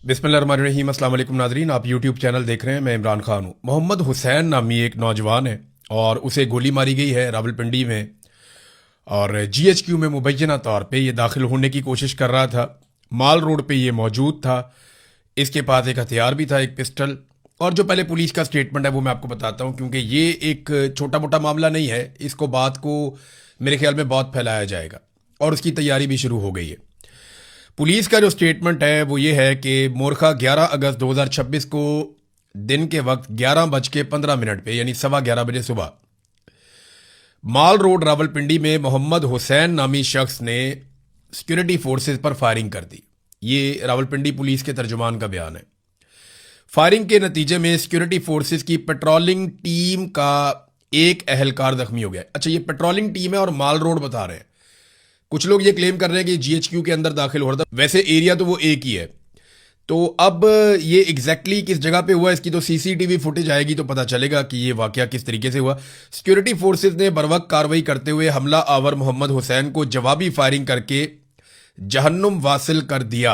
बिस्मिल्लाहिर्रहमानिर्रहीम। अस्सलाम वालेकुम नाजरीन, आप यूट्यूब चैनल देख रहे हैं। मैं इमरान खान हूँ। मोहम्मद हुसैन नामी एक नौजवान है और उसे गोली मारी गई है रावलपिंडी में। और जीएचक्यू में मुबैना तौर पे ये दाखिल होने की कोशिश कर रहा था। माल रोड पे ये मौजूद था। इसके पास एक हथियार भी था, एक पिस्टल। और जो पहले पुलिस का स्टेटमेंट है वो मैं आपको बताता हूँ, क्योंकि ये एक छोटा मोटा मामला नहीं है। इसको बात को मेरे ख्याल में बहुत फैलाया जाएगा और उसकी तैयारी भी शुरू हो गई है। पुलिस का जो स्टेटमेंट है वो ये है कि मोरखा 11 अगस्त 2026 को दिन के वक्त 11:15 पे यानी 11:15 बजे सुबह माल रोड रावलपिंडी में मोहम्मद हुसैन नामी शख्स ने सिक्योरिटी फोर्सेस पर फायरिंग कर दी। ये रावलपिंडी पुलिस के तर्जुमान का बयान है। फायरिंग के नतीजे में सिक्योरिटी फोर्सेस की पेट्रोलिंग टीम का एक अहलकार जख्मी हो गया। अच्छा, ये पेट्रोलिंग टीम है और माल रोड बता रहे हैं। कुछ लोग ये क्लेम कर रहे हैं कि जीएचक्यू के अंदर दाखिल हो रहा था। वैसे एरिया तो वो एक ही है। तो अब ये एग्जैक्टली किस जगह पे हुआ, इसकी तो सीसीटीवी फुटेज आएगी तो पता चलेगा कि ये वाकया किस तरीके से हुआ। सिक्योरिटी फोर्सेस ने बरवक्त कार्रवाई करते हुए हमला आवर मोहम्मद हुसैन को जवाबी फायरिंग करके जहन्नुम वासिल कर दिया।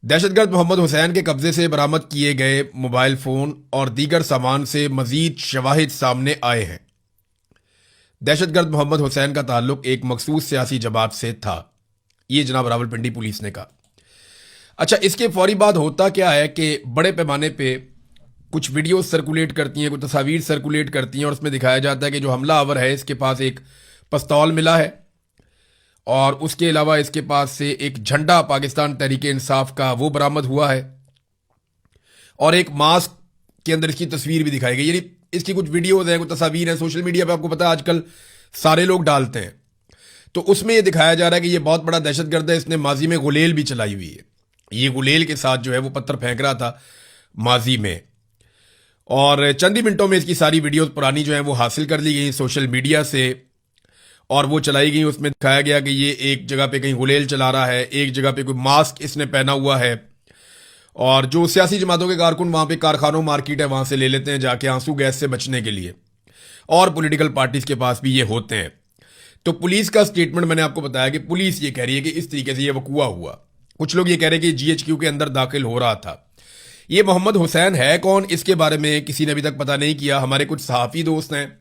दहशतगर्द मोहम्मद हुसैन के कब्जे से बरामद किए गए मोबाइल फोन और दीगर सामान से मजीद शवाहिद सामने आए हैं। दहशतगर्द मोहम्मद हुसैन का ताल्लुक एक मखसूस सियासी जमात से था, ये जनाब रावलपिंडी पुलिस ने कहा। अच्छा, इसके फौरी बाद होता क्या है कि बड़े पैमाने पे कुछ वीडियो सर्कुलेट करती हैं, कुछ तस्वीर सर्कुलेट करती हैं और उसमें दिखाया जाता है कि जो हमला आवर है इसके पास एक पिस्तौल मिला है और उसके अलावा इसके पास से एक झंडा पाकिस्तान तहरीक इंसाफ का वो बरामद हुआ है और एक मास्क के अंदर इसकी तस्वीर भी दिखाई गई। यानी इसकी कुछ वीडियोज हैं, कुछ तस्वीर हैं, सोशल मीडिया पे आपको पता है आजकल सारे लोग डालते हैं। तो उसमें यह दिखाया जा रहा है कि यह बहुत बड़ा दहशतगर्द है, इसने माजी में गुलेल भी चलाई हुई है। ये गुलेल के साथ जो है वो पत्थर फेंक रहा था माजी में। और चंद ही मिनटों में इसकी सारी वीडियोज पुरानी जो है वो हासिल कर ली गई सोशल मीडिया से और वो चलाई गई। उसमें दिखाया गया कि ये एक जगह पे कहीं गुलेल चला रहा है, एक जगह पे कोई मास्क इसने पहना हुआ है। और जो सियासी जमातों के कारकुन वहां पे कारखानों मार्केट है वहां से ले लेते हैं जाके आंसू गैस से बचने के लिए, और पॉलिटिकल पार्टीज के पास भी ये होते हैं। तो पुलिस का स्टेटमेंट मैंने आपको बताया कि पुलिस ये कह रही है कि इस तरीके से ये वकूआ हुआ। कुछ लोग ये कह रहे हैं कि जीएचक्यू के अंदर दाखिल हो रहा था। ये मोहम्मद हुसैन है कौन, इसके बारे में किसी ने अभी तक पता नहीं किया। हमारे कुछ सहाफ़ी दोस्त हैं,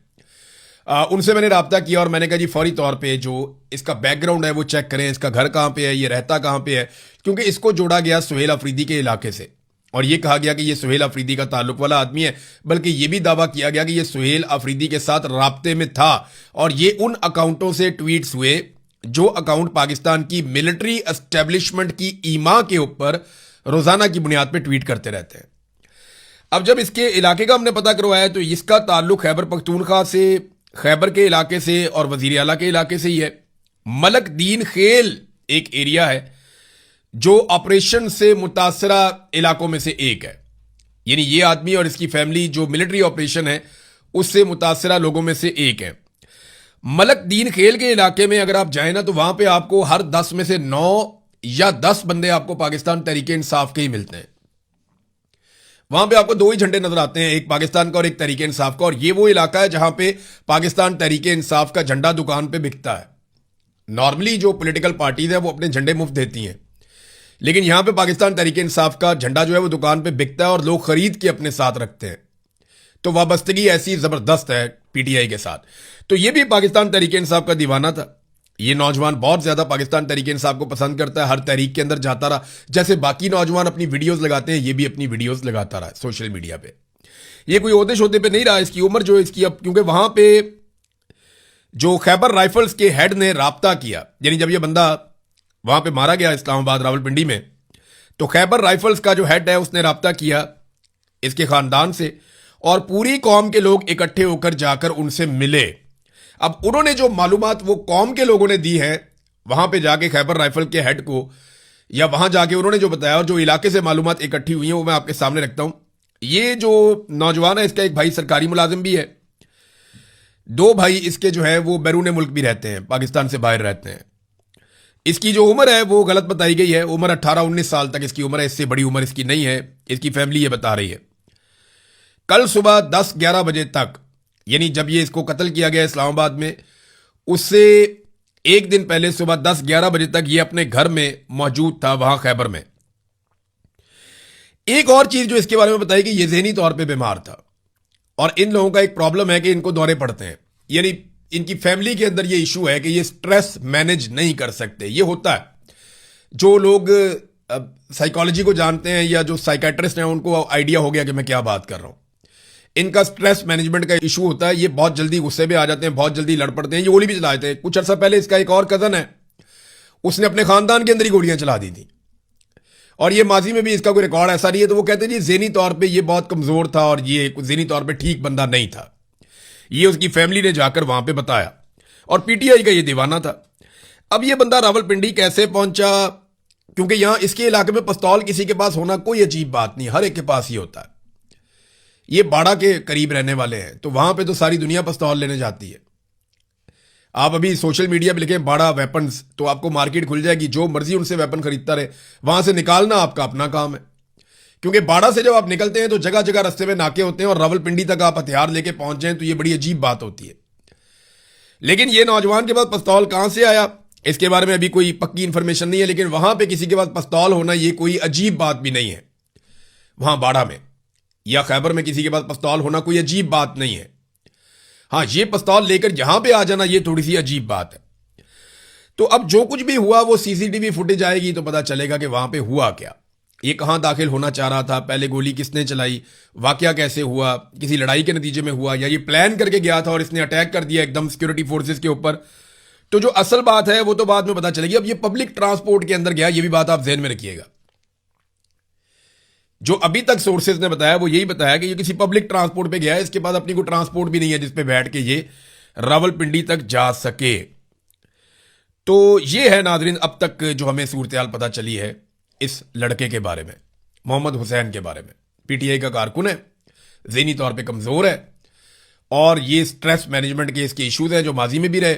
उनसे मैंने रब्ता किया और मैंने कहा जी फौरी तौर पे जो इसका बैकग्राउंड है वो चेक करें, इसका घर कहाँ पे है, ये रहता कहाँ पे है, क्योंकि इसको जोड़ा गया सुहेल अफरीदी के इलाके से और ये कहा गया कि ये सुहेल अफरीदी का ताल्लुक वाला आदमी है। बल्कि ये भी दावा किया गया कि ये सुहेल अफरीदी के साथ राब्ते में था और ये उन अकाउंटों से ट्वीट्स हुए जो अकाउंट पाकिस्तान की मिलिट्री एस्टेब्लिशमेंट की ईमा के ऊपर रोजाना की बुनियाद पर ट्वीट करते रहते हैं। अब जब इसके इलाके का हमने पता करवाया तो इसका ताल्लुक खैबर पख्तूनख्वा से, खैबर के इलाके से और वजीर आला के इलाके से ही है। मलक दीन खेल एक एरिया है जो ऑपरेशन से मुतासरा इलाकों में से एक है। यानी ये आदमी और इसकी फैमिली जो मिलिट्री ऑपरेशन है उससे मुतासरा लोगों में से एक है। मलक दीन खेल के इलाके में अगर आप जाए ना तो वहां पे आपको हर 10 में से 9 या 10 बंदे आपको पाकिस्तान तहरीक इंसाफ के ही मिलते हैं। वहां पे आपको 2 ही झंडे नजर आते हैं, एक पाकिस्तान का और एक तहरीक इंसाफ का। और ये वो इलाका है जहां पे पाकिस्तान तहरीक इंसाफ का झंडा दुकान पे बिकता है। नॉर्मली जो पॉलिटिकल पार्टीज है वो अपने झंडे मुफ्त देती हैं, लेकिन यहां पे पाकिस्तान तहरीक इंसाफ का झंडा जो है वो दुकान पे बिकता है और लोग खरीद के अपने साथ रखते हैं। तो वाबस्तगी ऐसी जबरदस्त है पीटीआई के साथ। तो ये भी पाकिस्तान तहरीक इंसाफ का दीवाना था। ये नौजवान बहुत ज्यादा पाकिस्तान तहरीक इंसाफ को पसंद करता है, हर तहरीक के अंदर जाता रहा। जैसे बाकी नौजवान अपनी वीडियोस लगाते हैं, ये भी अपनी वीडियोस लगाता रहा सोशल मीडिया पे। ये कोई ओहदे शोदे पे नहीं रहा। इसकी उम्र जो इसकी अब, क्योंकि वहां पे जो खैबर राइफल्स के हेड ने राब्ता किया, यानी जब ये बंदा वहां पे मारा गया इस्लामाबाद रावलपिंडी में, तो खैबर राइफल्स का जो हेड है उसने राब्ता किया इसके खानदान से और पूरी कौम के लोग इकट्ठे होकर जाकर उनसे मिले। अब उन्होंने जो मालूमात वो कौम के लोगों ने दी है वहां पे जाके खैबर राइफल के हेड को, या वहां जाके उन्होंने जो बताया और जो इलाके से मालूमात इकट्ठी हुई है वो मैं आपके सामने रखता हूं। ये जो नौजवान है इसका एक भाई सरकारी मुलाजिम भी है, 2 भाई इसके जो है वो बैरून मुल्क भी रहते हैं, पाकिस्तान से बाहर रहते हैं। इसकी जो उम्र है वो गलत बताई गई है, उम्र 18-19 साल तक इसकी उम्र है, इससे बड़ी उम्र इसकी नहीं है, इसकी फैमिली ये बता रही है। कल सुबह 10-11 बजे तक, यानी जब ये इसको कत्ल किया गया इस्लामाबाद में, उससे एक दिन पहले सुबह 10-11 बजे तक ये अपने घर में मौजूद था वहां खैबर में। एक और चीज जो इसके बारे में बताई कि ये ज़हनी तौर पे बीमार था, और इन लोगों का एक प्रॉब्लम है कि इनको दौरे पड़ते हैं, यानी इनकी फैमिली के अंदर ये इशू है कि ये स्ट्रेस मैनेज नहीं कर सकते। ये होता है, जो लोग साइकोलॉजी को जानते हैं या जो साइकेट्रिस्ट हैं उनको आइडिया हो गया कि मैं क्या बात कर रहा हूं। इनका स्ट्रेस मैनेजमेंट का इशू होता है, ये बहुत जल्दी गुस्से में आ जाते हैं, बहुत जल्दी लड़ पड़ते हैं, ये गोली भी चला देते हैं। कुछ अर्सा पहले इसका एक और कजन है, उसने अपने खानदान के अंदर ही गोलियां चला दी थी, और ये माजी में भी इसका कोई रिकॉर्ड ऐसा नहीं है। तो वो कहते हैं जी ज़हनी तौर पे ये बहुत कमजोर था और ये ज़हनी तौर पे ठीक बंदा नहीं था। ये उसकी फैमिली ने जाकर वहां पे बताया, और पीटीआई का ये दीवाना था। अब ये बंदा रावलपिंडी कैसे पहुंचा, क्योंकि यहां इसके इलाके में पिस्तौल किसी के पास होना कोई अजीब बात नहीं, हर एक के पास ही होता है। ये बाड़ा के करीब रहने वाले हैं, तो वहां पे तो सारी दुनिया पिस्तौल लेने जाती है। आप अभी सोशल मीडिया पे लिखें बाड़ा वेपन्स, तो आपको मार्केट खुल जाएगी, जो मर्जी उनसे वेपन खरीदता रहे, वहां से निकालना आपका अपना काम है। क्योंकि बाड़ा से जब आप निकलते हैं तो जगह जगह रास्ते में नाके होते हैं, और रावलपिंडी तक आप हथियार लेके पहुंच जाएं तो ये बड़ी अजीब बात होती है। लेकिन ये नौजवान के पास पिस्तौल कहां से आया, इसके बारे में अभी कोई पक्की इंफॉर्मेशन नहीं है, लेकिन वहां पे किसी के पास पिस्तौल होना ये कोई अजीब बात भी नहीं है। वहां बाड़ा में या खैबर में किसी के पास पिस्तौल होना कोई अजीब बात नहीं है। हाँ, ये पिस्तौल लेकर यहां पे आ जाना ये थोड़ी सी अजीब बात है। तो अब जो कुछ भी हुआ वो सीसीटीवी फुटेज आएगी तो पता चलेगा कि वहां पे हुआ क्या, ये कहां दाखिल होना चाह रहा था, पहले गोली किसने चलाई, वाकया कैसे हुआ, किसी लड़ाई के नतीजे में हुआ, या ये प्लान करके गया था और इसने अटैक कर दिया एकदम सिक्योरिटी फोर्सेस के ऊपर। तो जो असल बात है वो तो बाद में पता चलेगी। अब ये पब्लिक ट्रांसपोर्ट के अंदर गया, ये भी बात आप ध्यान में रखिएगा। जो अभी तक सोर्सेज ने बताया वो यही बताया कि ये किसी पब्लिक ट्रांसपोर्ट पे गया है, इसके बाद अपनी कोई ट्रांसपोर्ट भी नहीं है जिसपे बैठ के ये रावलपिंडी तक जा सके। तो ये है नाजरीन अब तक जो हमें सूरत-ए-हाल पता चली है इस लड़के के बारे में, मोहम्मद हुसैन के बारे में। पीटीआई का कारकुन है, ज़हनी तौर पे कमजोर है, और ये स्ट्रेस मैनेजमेंट के इसके इश्यूज हैं जो माजी में भी रहे,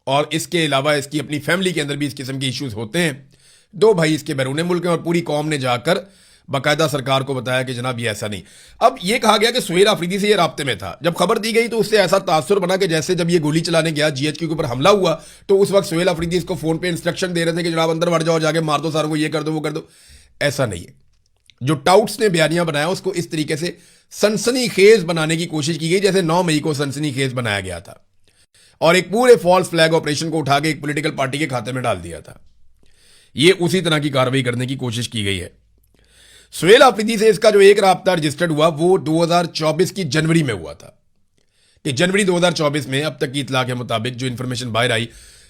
और इसके अलावा इसकी अपनी फैमिली के अंदर भी इस किस्म के इश्यूज होते हैं। दो भाई इसके बैरून मुल्क हैं, और पूरी कौम ने जाकर बाकायदा सरकार को बताया कि जनाब ये ऐसा नहीं। अब ये कहा गया कि सुहेल आफरीदी से ये राब्ते में था। जब खबर दी गई तो उससे ऐसा तासुर बना कि जैसे जब ये गोली चलाने गया जीएचक्यू के ऊपर हमला हुआ तो उस वक्त सुहेल आफरीदी इसको फोन पे इंस्ट्रक्शन दे रहे थे कि जनाब अंदर बढ़ जाओ, जाके मार दो सारों को, ये कर दो वो कर दो। ऐसा नहीं है। जो टाउट्स ने बयानियां बनाया उसको इस तरीके से सनसनी खेज बनाने की कोशिश की गई जैसे 9 मई को सनसनी खेज बनाया गया था, और एक पूरे फॉल्स फ्लैग ऑपरेशन को उठा के एक पॉलिटिकल पार्टी के खाते में डाल दिया था। ये उसी तरह की कार्रवाई करने की कोशिश की गई है। सुहेल आफरीदी से इसका जो एक राब्ता रजिस्टर्ड हुआ वो 2024 की जनवरी में हुआ था, कि जनवरी 2024 में अब तक की इतला के मुताबिक जो इंफॉर्मेशन बाहर आई,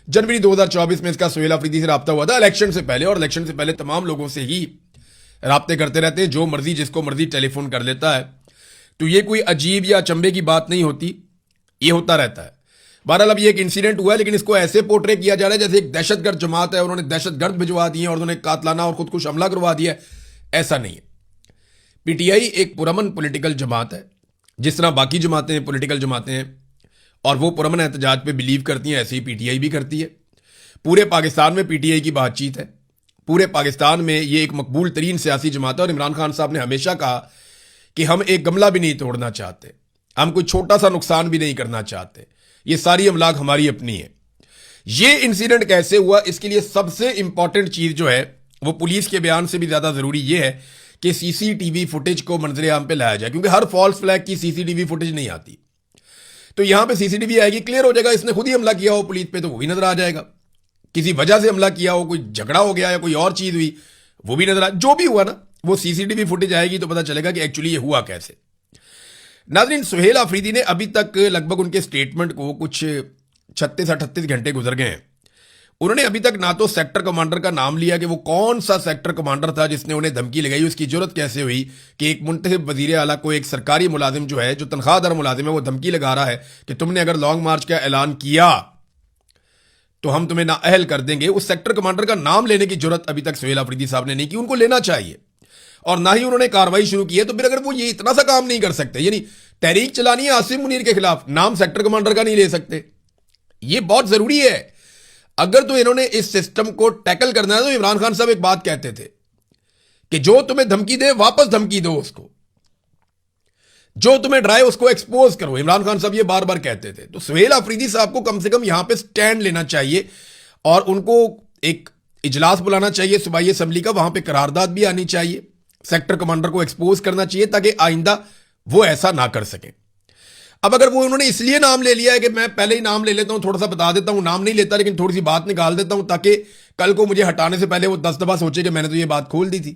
जनवरी 2024 में इसका सुहेल आफरीदी से राब्ता हुआ था इलेक्शन से पहले। और इलेक्शन से पहले तमाम लोगों से ही राब्ते करते रहते हैं, जो मर्जी जिसको मर्जी टेलीफोन कर लेता है। तो ये कोई अजीब या अचंभे की बात नहीं होती, ये होता रहता है। बहरहाल अब ये एक इंसिडेंट हुआ है, लेकिन इसको ऐसे पोर्ट्रे किया जा रहा है जैसे एक दहशतगर्द जमात है, उन्होंने दहशतगर्द भिजवा दिए और उन्होंने कातलाना और खुदकुश हमला करवा दिया है। ऐसा नहीं है। पीटीआई एक पुरअमन पॉलिटिकल जमात है, जिस तरह बाकी जमातें पॉलिटिकल जमातें हैं और वो पुरअमन एहतजाज पे बिलीव करती हैं, ऐसे ही पीटीआई भी करती है। पूरे पाकिस्तान में पीटीआई की बातचीत है, पूरे पाकिस्तान में ये एक मकबूल तरीन सियासी जमात है। और इमरान खान साहब ने हमेशा कहा कि हम एक गमला भी नहीं तोड़ना चाहते, हम कोई छोटा सा नुकसान भी नहीं करना चाहते, ये सारी अमलाक हमारी अपनी है। ये इंसिडेंट कैसे हुआ, इसके लिए सबसे इंपॉर्टेंट चीज जो है वो पुलिस के बयान से भी ज्यादा जरूरी ये है कि सीसीटीवी फुटेज को मंजरे आम पे लाया जाए, क्योंकि हर फॉल्स फ्लैग की सीसीटीवी फुटेज नहीं आती। तो यहां पे सीसीटीवी आएगी, क्लियर हो जाएगा इसने खुद ही हमला किया हो पुलिस पे, तो वो भी नजर आ जाएगा। किसी वजह से हमला किया हो, कोई झगड़ा हो गया या कोई और चीज हुई, वो भी नजर आ, जो भी हुआ ना वो सीसीटीवी फुटेज आएगी तो पता चलेगा कि एक्चुअली ये हुआ कैसे। नाज़रीन, सुहेल आफरीदी ने अभी तक लगभग उनके स्टेटमेंट को कुछ 36-38 घंटे गुजर गए हैं। उन्होंने अभी तक ना तो सेक्टर कमांडर का नाम लिया कि वो कौन सा सेक्टर कमांडर था जिसने उन्हें धमकी लगाई, उसकी जरूरत कैसे हुई कि एक मुंतखब वजीर आला को एक सरकारी मुलाजिम जो है, जो तनख्वाहदार मुलाजिम है, वो धमकी लगा रहा है कि तुमने अगर लॉन्ग मार्च का ऐलान किया तो हम तुम्हें नाअहल कर देंगे। उस सेक्टर कमांडर का नाम लेने की जरूरत अभी तक सुहेल आफरीदी साहब ने नहीं की, उनको लेना चाहिए। और ना ही उन्होंने कार्रवाई शुरू की है। तो फिर अगर वो ये इतना सा काम नहीं कर सकते, यानी तहरीक चलानी है आसिम मुनीर के खिलाफ, नाम सेक्टर कमांडर का नहीं ले सकते, ये बहुत जरूरी है। अगर तो इन्होंने इस सिस्टम को टैकल करना है, तो इमरान खान साहब एक बात कहते थे कि जो तुम्हें धमकी दे वापस धमकी दो उसको, जो तुम्हें डराए उसको एक्सपोज करो। इमरान खान साहब ये बार बार कहते थे। तो सुहेल आफरीदी साहब को कम से कम यहां पे स्टैंड लेना चाहिए और उनको एक इजलास बुलाना चाहिए सूबाई असेंबली का, वहां पे करारदाद भी आनी चाहिए सेक्टर कमांडर को एक्सपोज करना चाहिए ताकि आइंदा वो ऐसा ना कर सकें। अब अगर वो उन्होंने इसलिए नाम ले लिया है कि मैं पहले ही नाम ले लेता हूं, थोड़ा सा बता देता हूं, नाम नहीं लेता लेकिन थोड़ी सी बात निकाल देता हूं ताकि कल को मुझे हटाने से पहले वो 10 दफा सोचे कि मैंने तो ये बात खोल दी थी।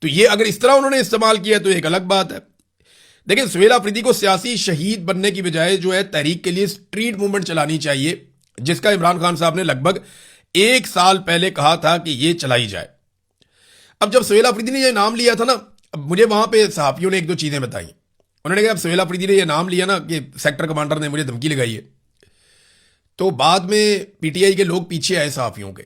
तो ये अगर इस तरह उन्होंने इस्तेमाल किया तो एक अलग बात है। देखिए, सुहेल अफरीदी को सियासी शहीद बनने की बजाय जो है तहरीक के लिए स्ट्रीट मूवमेंट चलानी चाहिए, जिसका इमरान खान साहब ने लगभग 1 साल पहले कहा था कि ये चलाई जाए। अब जब सुहेल अफरीदी ने ये नाम लिया था ना, अब मुझे वहां पे सहाफियों ने 1-2 चीजें बताई। उन्होंने कहा अब सुहेल अफरीदी ने ये नाम लिया ना कि सेक्टर कमांडर ने मुझे धमकी लगाई है, तो बाद में पीटीआई के लोग पीछे आए सहाफियों के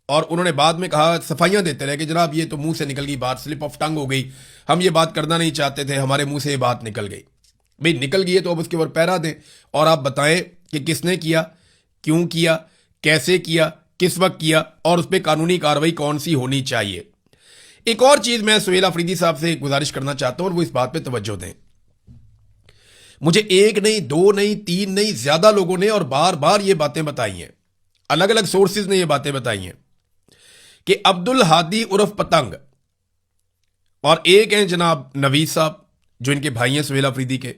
और उन्होंने बाद में कहा, सफाइयां देते रहे कि जनाब ये तो मुंह से निकल गई बात, स्लिप ऑफ टंग हो गई, हम ये बात करना नहीं चाहते थे, हमारे मुंह से ये बात निकल गई। भाई निकल गई है तो अब उसके ऊपर पैरा दें और आप बताएं कि किसने किया, क्यों किया, कैसे किया, किस वक्त किया और उस पर कानूनी कार्रवाई कौन सी होनी चाहिए। एक और चीज मैं सुहेल अफरीदी साहब से गुजारिश करना चाहता हूं और वो इस बात पे तवज्जो दें। मुझे 1 नहीं, 2 नहीं, 3 नहीं, ज्यादा लोगों ने और बार बार ये बातें बताई हैं, अलग अलग सोर्सेज ने ये बातें बताई हैं कि अब्दुल हादी उर्फ पतंग और एक हैं जनाब नवीद साहब जो इनके भाई हैं सुहेल अफरीदी के,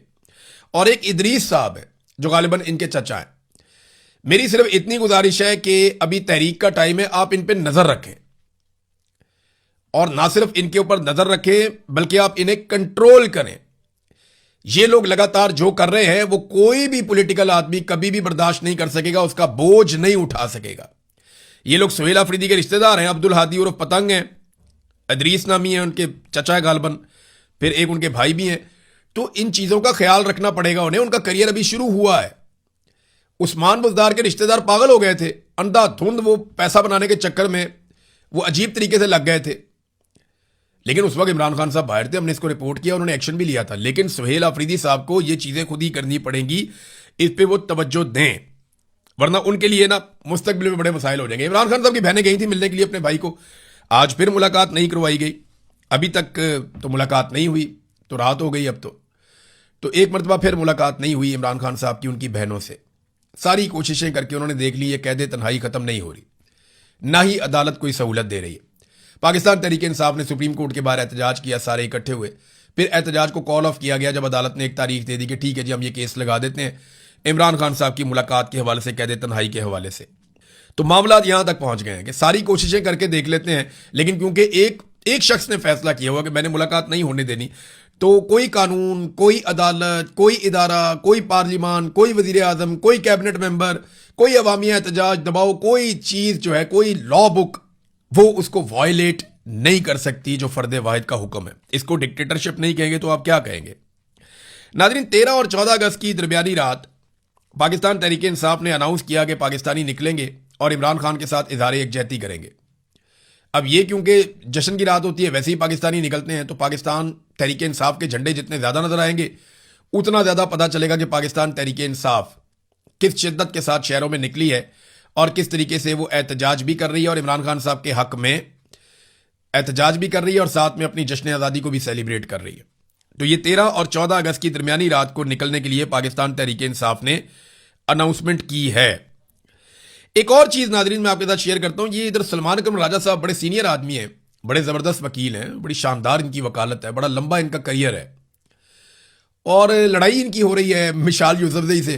और एक इदरीस साहब है जो गालिबन इनके चचा हैं। मेरी सिर्फ इतनी गुजारिश है कि अभी तहरीक का टाइम है, आप इन पे नजर रखें और ना सिर्फ इनके ऊपर नजर रखें बल्कि आप इन्हें कंट्रोल करें। ये लोग लगातार जो कर रहे हैं वो कोई भी पॉलिटिकल आदमी कभी भी बर्दाश्त नहीं कर सकेगा, उसका बोझ नहीं उठा सकेगा। ये लोग सुहेल अफरीदी के रिश्तेदार हैं, अब्दुल हादी उर्फ पतंग हैं, इदरीस नामी है उनके चचा गालबन, फिर एक उनके भाई भी हैं। तो इन चीजों का ख्याल रखना पड़ेगा उन्हें, उनका करियर अभी शुरू हुआ है। उस्मान बुज़दार के रिश्तेदार पागल हो गए थे, अंधाधुंध वो पैसा बनाने के चक्कर में वो अजीब तरीके से लग गए थे, लेकिन उस वक्त इमरान खान साहब बाहर थे, हमने इसको रिपोर्ट किया, उन्होंने एक्शन भी लिया था। लेकिन सुहेल अफरीदी साहब को ये चीजें खुद ही करनी पड़ेंगी, इस पे वो तवज्जो दें, वरना उनके लिए ना मुस्तकबिल में बड़े मसाइल हो जाएंगे। इमरान खान साहब की बहनें गई थी मिलने के लिए अपने भाई को, आज फिर मुलाकात नहीं करवाई गई, अभी तक तो मुलाकात नहीं हुई, तो रात हो गई अब तो एक मरतबा फिर मुलाकात नहीं हुई इमरान खान साहब की उनकी बहनों से। सारी कोशिशें करके उन्होंने देख ली, ये कैद तन्हाई खत्म नहीं हो रही, ना ही अदालत कोई सहूलत दे रही है। पाकिस्तान तहरीक इंसाफ ने सुप्रीम कोर्ट के बाहर एहतजाज किया, सारे इकट्ठे हुए, फिर एहतजाज को कॉल ऑफ किया गया जब अदालत ने एक तारीख दे दी कि ठीक है जी हम ये केस लगा देते हैं इमरान खान साहब की मुलाकात के हवाले से, कैद तन्हाई के हवाले से। तो मामला यहां तक पहुंच गए हैं कि सारी कोशिशें करके देख लेते हैं, लेकिन क्योंकि एक शख्स ने फैसला किया हुआ कि मैंने मुलाकात नहीं होने देनी, तो कोई कानून, कोई अदालत, कोई इदारा, कोई पार्लिमान, कोई वजीर आजम, कोई कैबिनेट मेंबर, कोई अवामी एहतजाज दबाओ, कोई चीज जो है, कोई लॉ बुक वो उसको वायलेट नहीं कर सकती जो फर्द वाहिद का हुक्म है। इसको डिक्टेटरशिप नहीं कहेंगे तो आप क्या कहेंगे। नाज़रीन, 13 और 14 अगस्त की दरमियानी रात पाकिस्तान तहरीक इंसाफ ने अनाउंस किया कि पाकिस्तानी निकलेंगे और इमरान खान के साथ इजहार यकजहती करेंगे। अब ये क्योंकि जश्न की रात होती है, वैसे ही पाकिस्तानी निकलते हैं, तो पाकिस्तान तहरीक इंसाफ के झंडे जितने ज़्यादा नजर आएंगे उतना ज़्यादा पता चलेगा कि पाकिस्तान तहरीक इंसाफ किस शिद्दत के साथ शहरों में निकली है और किस तरीके से वो एहतजाज भी कर रही है और इमरान खान साहब के हक में एहतजाज भी कर रही है और साथ में अपनी जश्न आज़ादी को भी सेलिब्रेट कर रही है। तो ये 13 और 14 अगस्त की दरमियानी रात को निकलने के लिए पाकिस्तान तहरीक इंसाफ ने अनाउंसमेंट की है। एक और चीज नाजरीन मैं आपके साथ शेयर करता हूं, ये इधर सलमान अकरम राजा साहब बड़े सीनियर आदमी हैं, बड़े जबरदस्त वकील हैं, बड़ी शानदार इनकी वकालत है, बड़ा लंबा इनका करियर है और लड़ाई इनकी हो रही है मिशाल यूसुफजई से।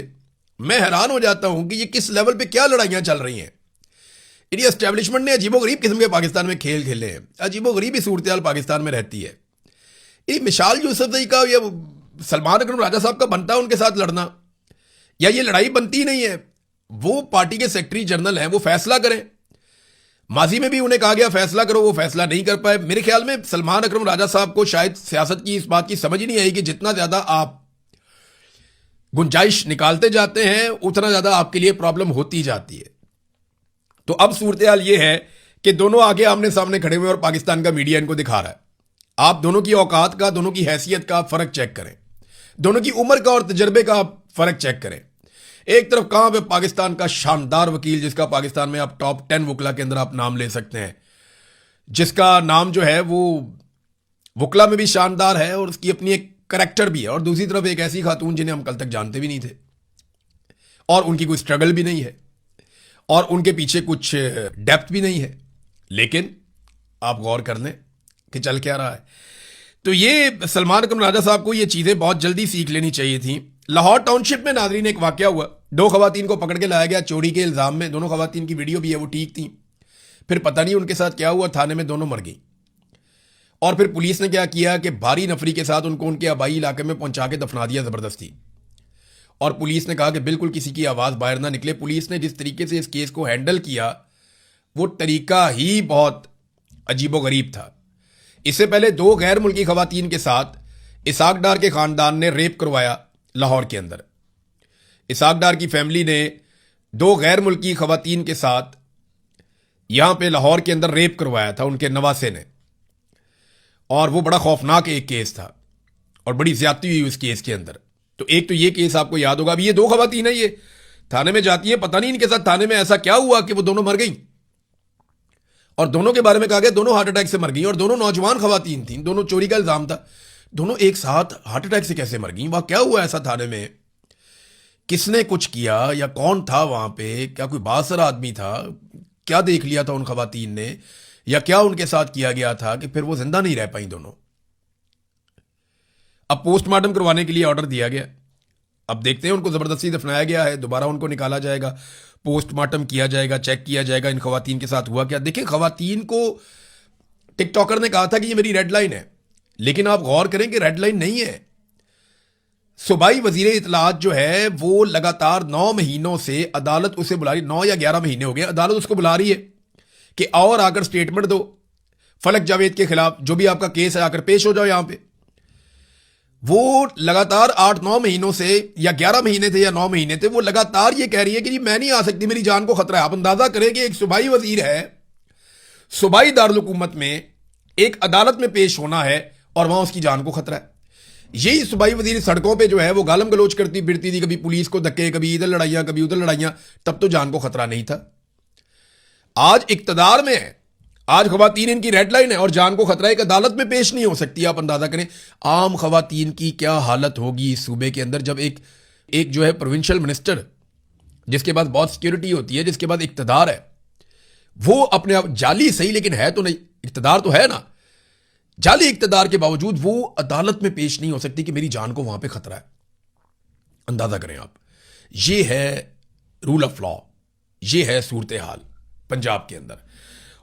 मैं हैरान हो जाता हूं कि ये किस लेवल पे क्या लड़ाइयां चल रही हैं। इनकी एस्टेब्लिशमेंट ने अजीबोगरीब किस्म के पाकिस्तान में खेल खेले हैं, अजीबोगरीब ही सूरत हाल पाकिस्तान में रहती है। ये मिशाल यूसुफजई का या सलमान अकरम राजा साहब का बनता है उनके साथ लड़ना, या ये लड़ाई बनती नहीं है। वो पार्टी के सेक्रेटरी जनरल हैं, वो फैसला करें। माजी में भी उन्हें कहा गया फैसला करो, वो फैसला नहीं कर पाए। मेरे ख्याल में सलमान अकरम राजा साहब को शायद सियासत की इस बात की समझ ही नहीं आई कि जितना ज्यादा आप गुंजाइश निकालते जाते हैं उतना ज्यादा आपके लिए प्रॉब्लम होती जाती है। तो अब सूरत हाल ये है कि दोनों आगे आमने सामने खड़े हुए और पाकिस्तान का मीडिया इनको दिखा रहा है। आप दोनों की औकात का, दोनों की हैसियत का फर्क चेक करें, दोनों की उम्र का और तजर्बे का फर्क चेक करें। एक तरफ कहां पे पाकिस्तान का शानदार वकील, जिसका पाकिस्तान में आप टॉप 10 वकला के अंदर आप नाम ले सकते हैं, जिसका नाम जो है वो वकला में भी शानदार है और उसकी अपनी एक करेक्टर भी है, और दूसरी तरफ एक ऐसी खातून जिन्हें हम कल तक जानते भी नहीं थे और उनकी कोई स्ट्रगल भी नहीं है और उनके पीछे कुछ डेप्थ भी नहीं है। लेकिन आप गौर कर लें, कि चल क्या रहा है। तो ये सलमान अकरम राजा साहब को ये चीज़ें बहुत जल्दी सीख लेनी चाहिए थी। लाहौर टाउनशिप में नाजरीन एक वाकया हुआ, 2 खवातीन को पकड़ के लाया गया चोरी के इल्ज़ाम में। दोनों खवातीन की वीडियो भी है, वो ठीक थी। फिर पता नहीं उनके साथ क्या हुआ, थाने में दोनों मर गई। और फिर पुलिस ने क्या किया कि भारी नफरी के साथ उनको उनके आबाई इलाके में पहुंचा के दफना दिया ज़बरदस्ती। और पुलिस ने कहा कि बिल्कुल किसी की आवाज़ बाहर ना निकले। पुलिस ने जिस तरीके से इस केस को हैंडल किया, वो तरीका ही बहुत अजीबोगरीब था। इससे पहले 2 गैर मुल्की खवातीन के साथ इसाक डार के खानदान ने रेप करवाया लाहौर के अंदर। इसाक डार की फैमिली ने 2 गैर मुल्की खवातीन के साथ यहां पे लाहौर के अंदर रेप करवाया था उनके नवासे ने। और वो बड़ा खौफनाक एक केस था और बड़ी ज्यादती हुई उस केस के अंदर। तो एक तो ये केस आपको याद होगा। अभी ये 2 खवातीन है, ये थाने में जाती है, पता नहीं इनके साथ थाने में ऐसा क्या हुआ कि वो दोनों मर गई। और दोनों के बारे में कहा गया दोनों हार्ट अटैक से मर गई। और दोनों नौजवान खवातीन थी, दोनों चोरी का इल्जाम था। दोनों एक साथ हार्ट अटैक से कैसे मर गई? वहां क्या हुआ ऐसा थाने में? किसने कुछ किया या कौन था वहां पे? क्या कोई बासर आदमी था? क्या देख लिया था उन खवातीन ने, या क्या उनके साथ किया गया था कि फिर वो जिंदा नहीं रह पाई दोनों? अब पोस्टमार्टम करवाने के लिए ऑर्डर दिया गया। अब देखते हैं, उनको जबरदस्ती दफनाया गया है, दोबारा उनको निकाला जाएगा, पोस्टमार्टम किया जाएगा, चेक किया जाएगा इन खवातीन के साथ हुआ क्या। देखिए, खवातीन को टिकटॉकर ने कहा था कि ये मेरी रेड लाइन है, लेकिन आप गौर करें कि रेड लाइन नहीं है। सूबाई वजीर इतलात जो है वो लगातार 9 महीनों से अदालत उसे बुला रही, 9 या 11 महीने हो गए अदालत उसको बुला रही है कि और आकर स्टेटमेंट दो फलक जावेद के खिलाफ, जो भी आपका केस है आकर पेश हो जाओ यहां पे। वो लगातार 8-9 महीनों से, या 11 महीने थे या 9 महीने थे, वो लगातार ये कह रही है कि जी मैं नहीं आ सकती, मेरी जान को खतरा है। आप अंदाजा करें कि एक सूबाई वजीर है, सूबाई दारुल हुकूमत में एक अदालत में पेश होना है और वहां उसकी जान को खतरा है। यही सूबाई वजीर सड़कों पे जो है वो गालम गलोच करती फिरती थी, कभी पुलिस को धक्के, कभी इधर लड़ाइयां, कभी उधर लड़ाइयां, तब तो जान को खतरा नहीं था। आज इक्तदार में है, आज खवातीन इनकी रेड लाइन है और जान को खतरा, एक अदालत में पेश नहीं हो सकती। आप अंदाजा करें आम खवातीन की क्या हालत होगी इस सूबे के अंदर, जब एक जो है प्रोविंशियल मिनिस्टर, जिसके पास बहुत सिक्योरिटी होती है, जिसके बाद इक्तदार है, वो अपने आप जाली सही लेकिन है तो नहीं, इक्तदार तो है ना, जाली इक्तदार के बावजूद वो अदालत में पेश नहीं हो सकती कि मेरी जान को वहां पे खतरा है। अंदाजा करें आप, ये है रूल ऑफ लॉ, ये है सूरत हाल पंजाब के अंदर।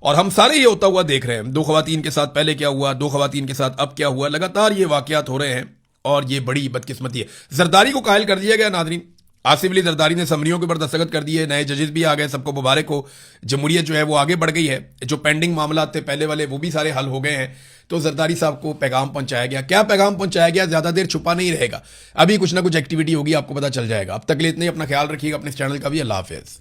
और हम सारे ये होता हुआ देख रहे हैं। 2 खवातीन के साथ पहले क्या हुआ, 2 खवातीन के साथ अब क्या हुआ, लगातार ये वाकयात हो रहे हैं और ये बड़ी बदकिस्मती है। जरदारी को कायल कर दिया गया नादरीन। आसिफ अली जरदारी ने समरियों के ऊपर दस्तखत कर दिए, नए जजेस भी आ गए, सबको मुबारक हो। जमहूरियत जो है वो आगे बढ़ गई है, जो पेंडिंग मामला थे पहले वाले वो भी सारे हल हो गए हैं। तो जरदारी साहब को पैगाम पहुंचाया गया। क्या पैगाम पहुंचाया गया, ज्यादा देर छुपा नहीं रहेगा, अभी कुछ ना कुछ एक्टिविटी होगी, आपको पता चल जाएगा। अब तक के लिए इतना ही, अपना ख्याल रखिएगा, अपने चैनल का भी। अल्लाह हाफिज।